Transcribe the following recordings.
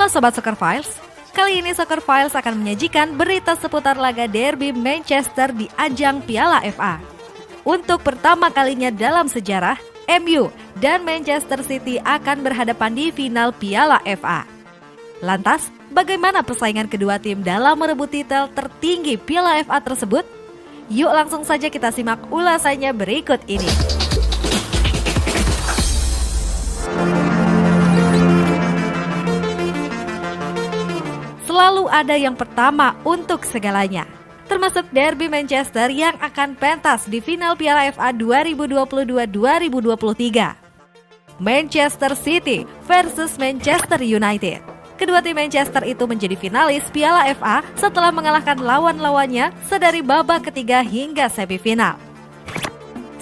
Halo Sobat Soccer Files, kali ini Soccer Files akan menyajikan berita seputar laga derby Manchester di ajang Piala FA. Untuk pertama kalinya dalam sejarah, MU dan Manchester City akan berhadapan di final Piala FA. Lantas, bagaimana persaingan kedua tim dalam merebut titel tertinggi Piala FA tersebut? Yuk langsung saja kita simak ulasannya berikut ini. Selalu ada yang pertama untuk segalanya, termasuk derby Manchester yang akan pentas di final Piala FA 2022-2023. Manchester City versus Manchester United. Kedua tim Manchester itu menjadi finalis Piala FA setelah mengalahkan lawan-lawannya sedari babak ketiga hingga semifinal.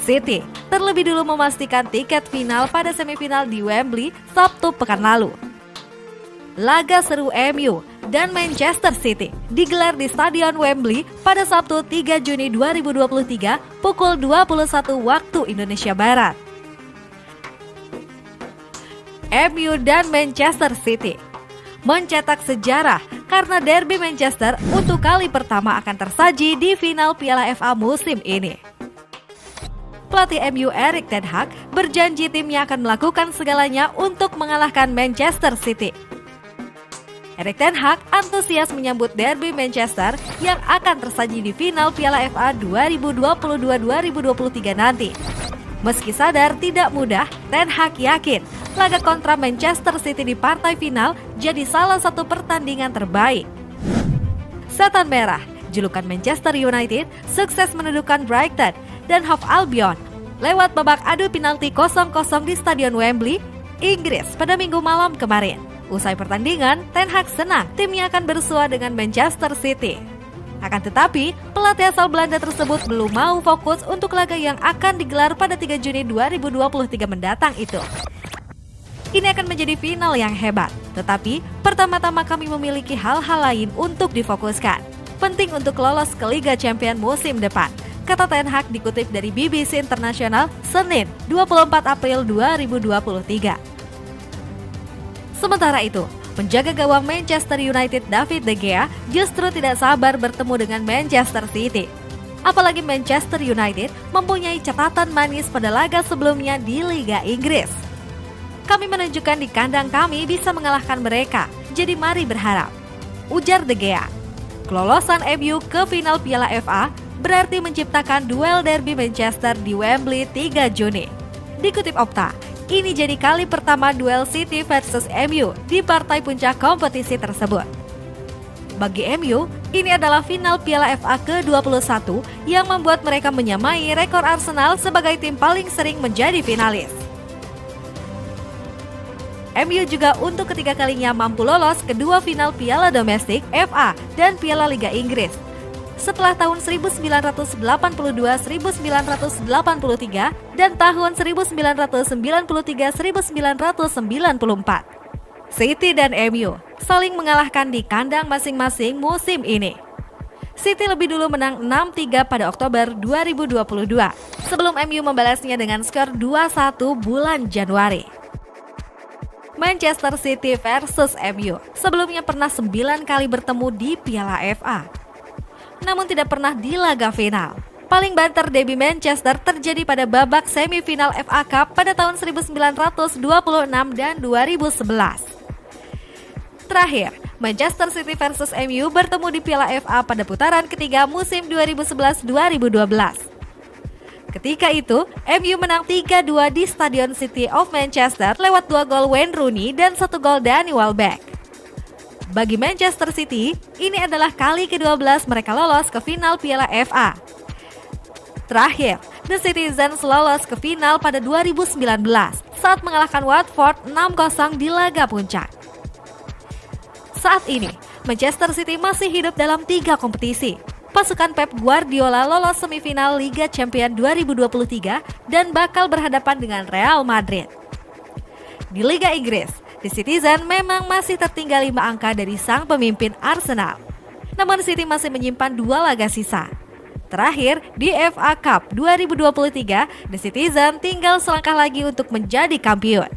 City terlebih dulu memastikan tiket final pada semifinal di Wembley Sabtu pekan lalu. Laga seru MU dan Manchester City digelar di Stadion Wembley pada Sabtu 3 Juni 2023 pukul 21 waktu Indonesia Barat. MU dan Manchester City mencetak sejarah karena derby Manchester untuk kali pertama akan tersaji di final Piala FA musim ini. Pelatih MU Erik ten Hag berjanji timnya akan melakukan segalanya untuk mengalahkan Manchester City. Erik ten Hag antusias menyambut derby Manchester yang akan tersaji di final Piala FA 2022-2023 nanti. Meski sadar tidak mudah, Ten Hag yakin laga kontra Manchester City di partai final jadi salah satu pertandingan terbaik. Setan Merah, julukan Manchester United, sukses menundukkan Brighton dan Hove Albion lewat babak adu penalti 0-0 di Stadion Wembley, Inggris pada Minggu malam kemarin. Usai pertandingan, Ten Hag senang timnya akan bersua dengan Manchester City. Akan tetapi, pelatih asal Belanda tersebut belum mau fokus untuk laga yang akan digelar pada 3 Juni 2023 mendatang itu. Ini akan menjadi final yang hebat, tetapi pertama-tama kami memiliki hal-hal lain untuk difokuskan. Penting untuk lolos ke Liga Champions musim depan, kata Ten Hag dikutip dari BBC International Senin 24 April 2023. Sementara itu, penjaga gawang Manchester United David De Gea justru tidak sabar bertemu dengan Manchester City. Apalagi Manchester United mempunyai catatan manis pada laga sebelumnya di Liga Inggris. Kami menunjukkan di kandang kami bisa mengalahkan mereka, jadi mari berharap, ujar De Gea. Kelolosan MU ke final Piala FA berarti menciptakan duel derby Manchester di Wembley 3 Juni. Dikutip Opta, ini jadi kali pertama duel City versus MU di partai puncak kompetisi tersebut. Bagi MU, ini adalah final Piala FA ke-21 yang membuat mereka menyamai rekor Arsenal sebagai tim paling sering menjadi finalis. MU juga untuk ketiga kalinya mampu lolos kedua final Piala Domestik FA dan Piala Liga Inggris setelah tahun 1982-1983 dan tahun 1993-1994. City dan MU saling mengalahkan di kandang masing-masing musim ini. City lebih dulu menang 6-3 pada Oktober 2022 sebelum MU membalasnya dengan skor 2-1 bulan Januari. Manchester City versus MU sebelumnya pernah 9 kali bertemu di Piala FA. Namun tidak pernah di laga final. Paling banter derby Manchester terjadi pada babak semifinal FA Cup pada tahun 1926 dan 2011. Terakhir, Manchester City versus MU bertemu di Piala FA pada putaran ketiga musim 2011-2012. Ketika itu, MU menang 3-2 di Stadion City of Manchester lewat 2 gol Wayne Rooney dan 1 gol Danny Welbeck. Bagi Manchester City, ini adalah kali ke-12 mereka lolos ke final Piala FA. Terakhir, The Citizens lolos ke final pada 2019 saat mengalahkan Watford 6-0 di laga puncak. Saat ini, Manchester City masih hidup dalam 3 kompetisi. Pasukan Pep Guardiola lolos semifinal Liga Champions 2023 dan bakal berhadapan dengan Real Madrid. Di Liga Inggris, The Citizen memang masih tertinggal 5 angka dari sang pemimpin Arsenal. Namun City masih menyimpan 2 laga sisa. Terakhir, di FA Cup 2023, The Citizen tinggal selangkah lagi untuk menjadi kampiun.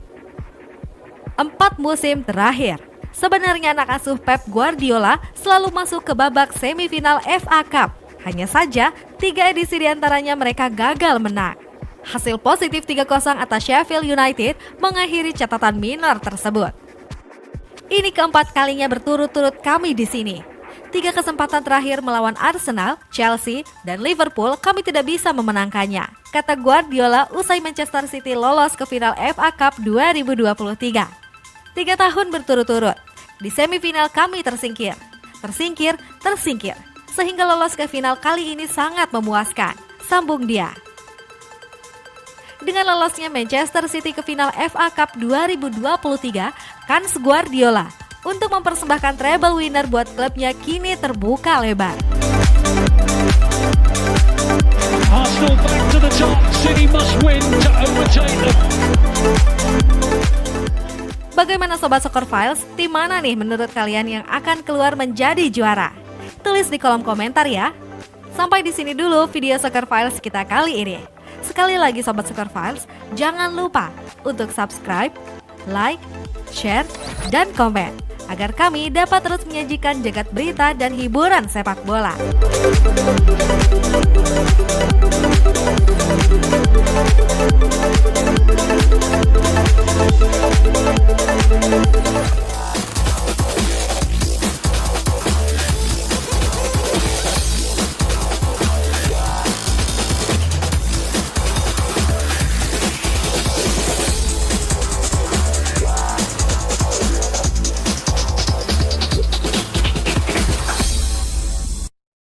4 musim terakhir, Sebenarnya anak asuh Pep Guardiola selalu masuk ke babak semifinal FA Cup. Hanya saja, 3 edisi diantaranya mereka gagal menang. Hasil positif 3-0 atas Sheffield United mengakhiri catatan Milner tersebut. Ini keempat kalinya berturut-turut kami di sini. 3 kesempatan terakhir melawan Arsenal, Chelsea, dan Liverpool kami tidak bisa memenangkannya, kata Guardiola usai Manchester City lolos ke final FA Cup 2023. 3 tahun berturut-turut, di semifinal kami tersingkir, sehingga lolos ke final kali ini sangat memuaskan, sambung dia. Dengan lolosnya Manchester City ke final FA Cup 2023, kans Guardiola untuk mempersembahkan treble winner buat klubnya kini terbuka lebar. Arsenal back to the top. City must win to overtake them. Bagaimana Sobat Soccer Files? Tim mana nih menurut kalian yang akan keluar menjadi juara? Tulis di kolom komentar ya. Sampai di sini dulu video Soccer Files kita kali ini. Sekali lagi Sobat Soccer Files, jangan lupa untuk subscribe, like, share, dan komen agar kami dapat terus menyajikan jagat berita dan hiburan sepak bola.